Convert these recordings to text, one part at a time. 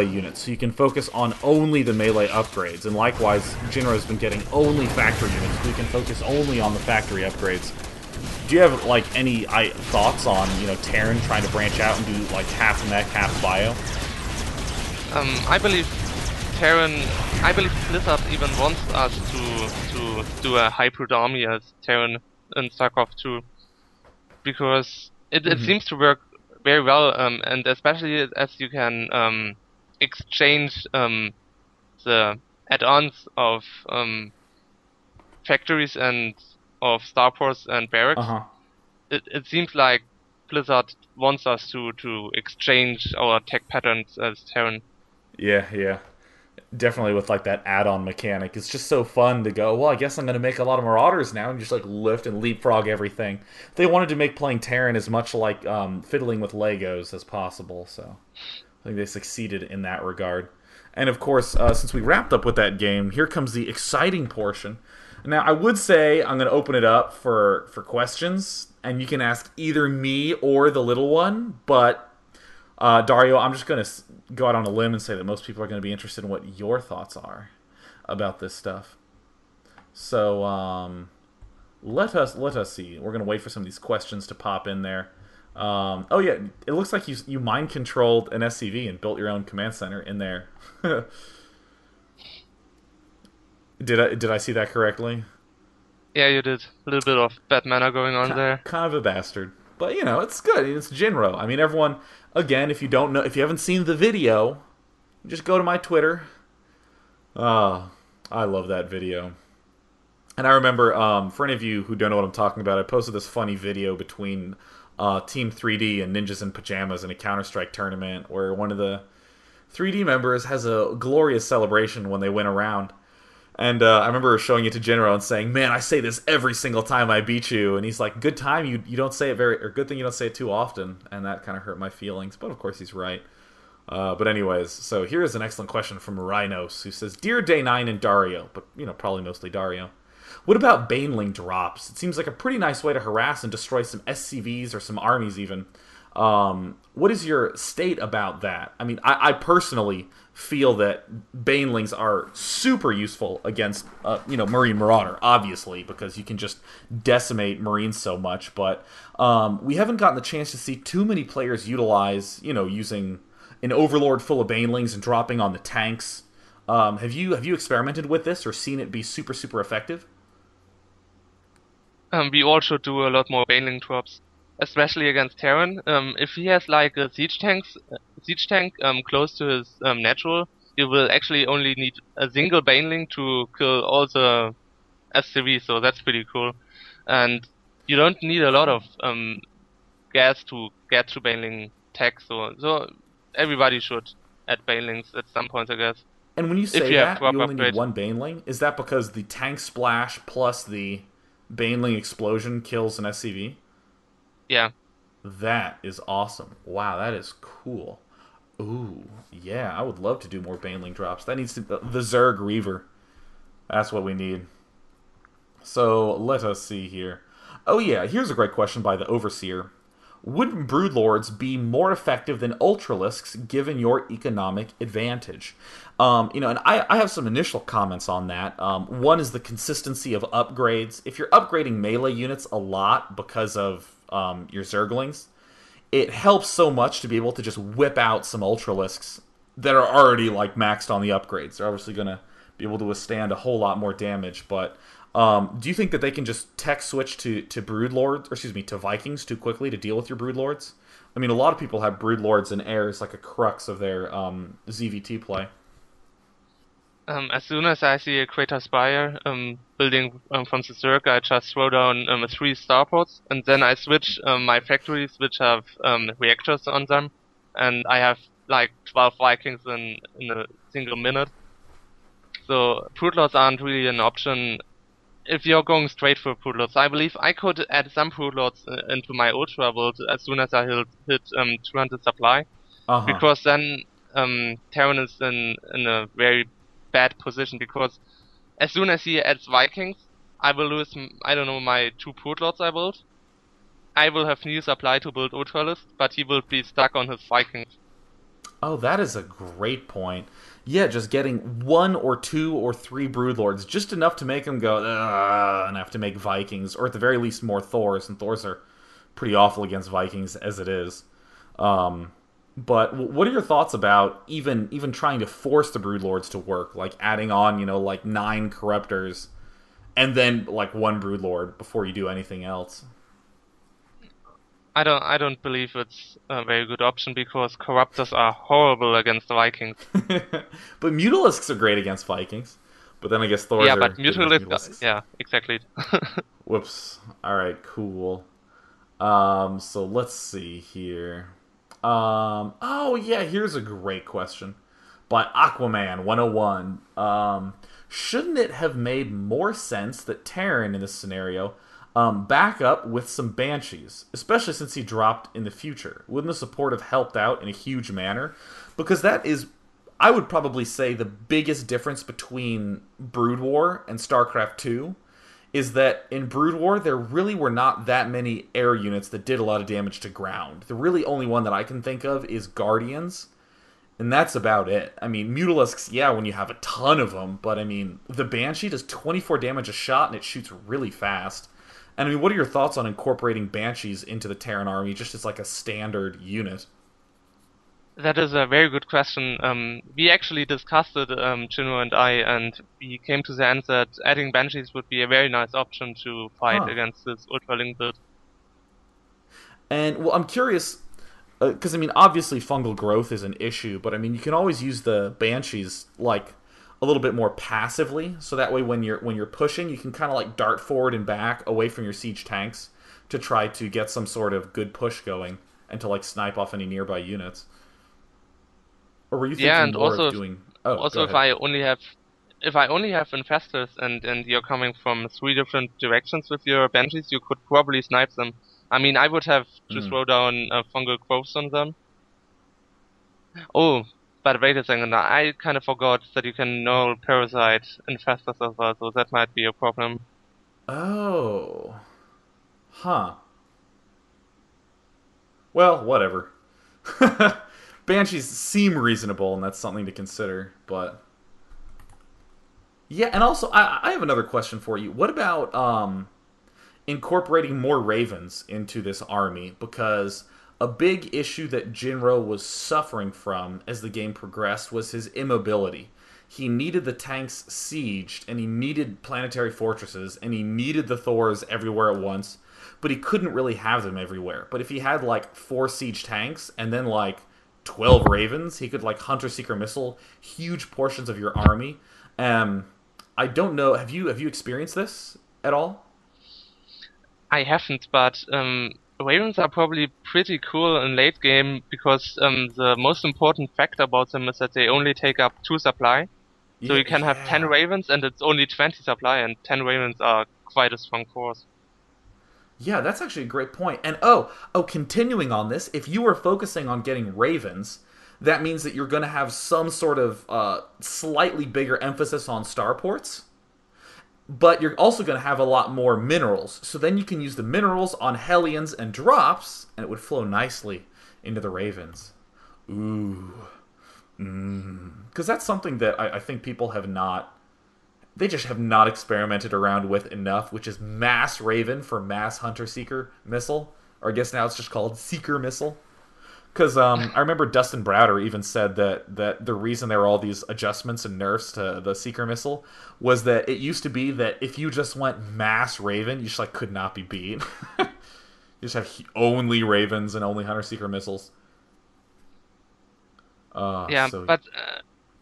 units, so you can focus on only the melee upgrades. And likewise, Jinro's been getting only factory units, so you can focus only on the factory upgrades. Do you have like any thoughts on Terran trying to branch out and do like half mech, half bio? I believe Blizzard even wants us to do a hybrid army as Terran in Starcraft 2, because it seems to work very well, and especially as you can exchange the add-ons of factories and of starports and barracks. It seems like Blizzard wants us to exchange our tech patterns as Terran. Yeah. Definitely with like that add-on mechanic. It's just so fun to go, well, I guess I'm going to make a lot of Marauders now and just like lift and leapfrog everything. They wanted to make playing Terran as much like fiddling with Legos as possible, so I think they succeeded in that regard. And of course, since we wrapped up with that game, here comes the exciting portion. Now, I would say I'm going to open it up for questions, and you can ask either me or the little one, but Dario, I'm just going to go out on a limb and say that most people are going to be interested in what your thoughts are about this stuff. So let us see. We're going to wait for some of these questions to pop in there. Oh yeah, it looks like you mind controlled an SCV and built your own command center in there. Did I see that correctly? Yeah, you did. A little bit of bad manner going on there. Kind of a bastard. But, it's good. It's Jinro. I mean, everyone, again, if you haven't seen the video, just go to my Twitter. I love that video. And I remember, for any of you who don't know what I'm talking about, I posted this funny video between Team 3D and Ninjas in Pajamas in a Counter-Strike tournament where one of the 3D members has a glorious celebration when they win a round. And I remember showing it to Jinro and saying, "Man, I say this every single time I beat you." And he's like, "Good time, you don't say it or good thing you don't say it too often." And that kind of hurt my feelings, but of course he's right. But anyways, so here is an excellent question from Rhinos, who says, "Dear Day9 and Dario," but probably mostly Dario, "what about Baneling drops? It seems like a pretty nice way to harass and destroy some SCVs or some armies even. What is your state about that?" I mean, I personally feel that Banelings are super useful against, Marine Marauder, obviously, because you can just decimate Marines so much, but we haven't gotten the chance to see too many players utilize, using an Overlord full of Banelings and dropping on the tanks. Have you experimented with this or seen it be super, super effective? We all should do a lot more Baneling drops, especially against Terran. If he has like a siege tank close to his natural, you will actually only need a single Baneling to kill all the SCV, so that's pretty cool. And you don't need a lot of gas to get to Baneling tech, so everybody should add Banelings at some point, I guess. And when you say that, you only need one Baneling, is that because the tank splash plus the Baneling explosion kills an SCV? Yeah. That is awesome. Wow, that is cool. Ooh, yeah, I would love to do more Baneling drops. That needs to the Zerg Reaver. That's what we need. So, let us see here. Oh yeah, here's a great question by the Overseer. Wouldn't Broodlords be more effective than Ultralisks given your economic advantage? And I have some initial comments on that. One is the consistency of upgrades. If you're upgrading melee units a lot because of your Zerglings, it helps so much to be able to just whip out some Ultralisks that are already like maxed on the upgrades. They're obviously going to be able to withstand a whole lot more damage, but do you think that they can just tech switch to Broodlords, or excuse me, to Vikings too quickly to deal with your Broodlords? I mean, a lot of people have Broodlords and heirs like a crux of their ZVT play. As soon as I see a Crater Spire building from the Zerg, I just throw down 3 starports, and then I switch my factories which have reactors on them, and I have like 12 Vikings in a single minute. So Broodlords aren't really an option if you're going straight for Broodlords. I believe I could add some Broodlords into my Ultra build as soon as I hit 200 supply, because then Terran is in a very bad position, because as soon as he adds Vikings, I will lose, I don't know, my 2 Broodlords I built. I will have new supply to build Ultralisk, but he will be stuck on his Vikings. Oh, that is a great point. Yeah, just getting one or two or three Broodlords, just enough to make them go, ugh, and have to make Vikings, or at the very least more Thors, and Thors are pretty awful against Vikings as it is. Um, but what are your thoughts about even trying to force the Broodlords to work, like adding on, like 9 Corruptors, and then like one Broodlord before you do anything else? I don't believe it's a very good option because corruptors are horrible against the Vikings. But Mutalisks are great against Vikings. But then I guess Thors Yeah, are but good against Mutalisk, Mutalisks. yeah, exactly. Whoops. All right, cool. So let's see here. Oh yeah, here's a great question by Aquaman 101. Shouldn't it have made more sense that Terran in this scenario back up with some Banshees, especially since he dropped in the future? Wouldn't the support have helped out in a huge manner? Because that is, I would probably say, the biggest difference between Brood War and StarCraft 2 is that in Brood War, there really were not that many air units that did a lot of damage to ground. The really only one that I can think of is Guardians, and that's about it. I mean, Mutalisks, yeah, when you have a ton of them, but I mean, the Banshee does 24 damage a shot, and it shoots really fast. And I mean, what are your thoughts on incorporating Banshees into the Terran army just as like a standard unit? That is a very good question. We actually discussed it, Chino and I, and we came to the end that adding Banshees would be a very nice option to fight Huh. against this Ultraling build. And, well, I'm curious, because I mean, obviously fungal growth is an issue, but I mean, you can always use the banshees like a little bit more passively, so that way when you're pushing, you can kind of like dart forward and back away from your siege tanks to try to get some sort of good push going and to like snipe off any nearby units. Or were you Yeah, thinking and more of also, doing? Oh, go also ahead. if I only have infestors and you're coming from three different directions with your Banshees, you could probably snipe them. I mean, I would have to Mm. throw down fungal growths on them. Oh, but wait a second, I kind of forgot that you can null parasite infestors as well, so that might be a problem. Oh, huh. Well, whatever. Banshees seem reasonable, and that's something to consider. But yeah, and also I have another question for you. What about incorporating more ravens into this army? Because a big issue that Jinro was suffering from as the game progressed was his immobility. He needed the tanks sieged, and he needed planetary fortresses, and he needed the Thors everywhere at once, but he couldn't really have them everywhere. But if he had like 4 siege tanks and then like 12 ravens, he could like hunter seeker missile huge portions of your army. Um, I don't know. Have you experienced this at all? I haven't, but Ravens are probably pretty cool in late game because the most important fact about them is that they only take up 2 supply. So Yeah, you can have 10 yeah. Ravens and it's only 20 supply, and 10 Ravens are quite a strong force. Yeah, that's actually a great point. And oh, continuing on this, if you are focusing on getting ravens, that means that you're going to have some sort of slightly bigger emphasis on starports, but you're also going to have a lot more minerals. So then you can use the minerals on Hellions and drops, and it would flow nicely into the ravens. Ooh. Because that's something that I think people have not, they just have not experimented around with enough, which is Mass Raven for Mass Hunter Seeker Missile. Or I guess now it's just called Seeker Missile. Because I remember Dustin Browder even said that the reason there were all these adjustments and nerfs to the Seeker Missile was that it used to be that if you just went Mass Raven, you just like could not be beat. You just have only Ravens and only Hunter Seeker missiles. Yeah, So but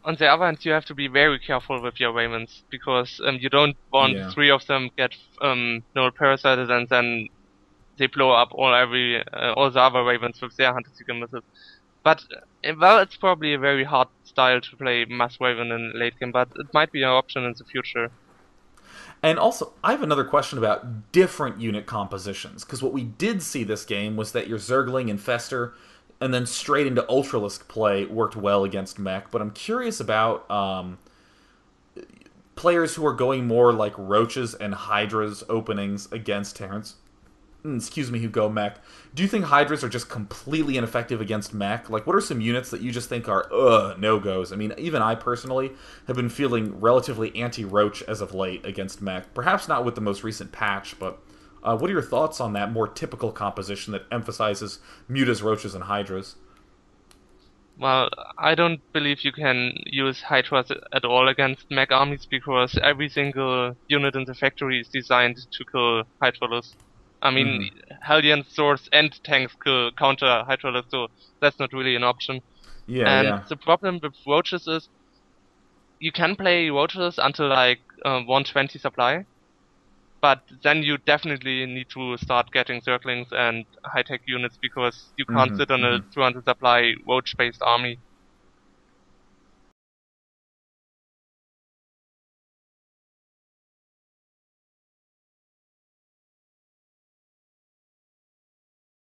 on the other hand, you have to be very careful with your Ravens because you don't want yeah. 3 of them get null parasited and then they blow up all the other Ravens with their Hunter Seeker missiles. But well, it's probably a very hard style to play Mass Raven in late game, but it might be an option in the future. And also, I have another question about different unit compositions, because what we did see this game was that your Zergling and Fester, and then straight into Ultralisk play worked well against Mech, but I'm curious about players who are going more like Roaches and Hydras openings against Terrans. excuse me, Hugo, mech. Do you think Hydras are just completely ineffective against mech? Like, what are some units that you just think are no goes? I mean, even I personally have been feeling relatively anti-roach as of late against mech. Perhaps not with the most recent patch, but what are your thoughts on that more typical composition that emphasizes mutas, roaches, and hydras? Well, I don't believe you can use Hydras at all against mech armies because every single unit in the factory is designed to kill Hydralis. I mean, Mm-hmm. Hellion swords and tanks kill counter Hydralis, so that's not really an option. Yeah, And yeah. the problem with roaches is you can play roaches until like 120 supply, but then you definitely need to start getting circlings and high-tech units because you can't Mm-hmm. sit on a Mm-hmm. 200 supply roach-based army.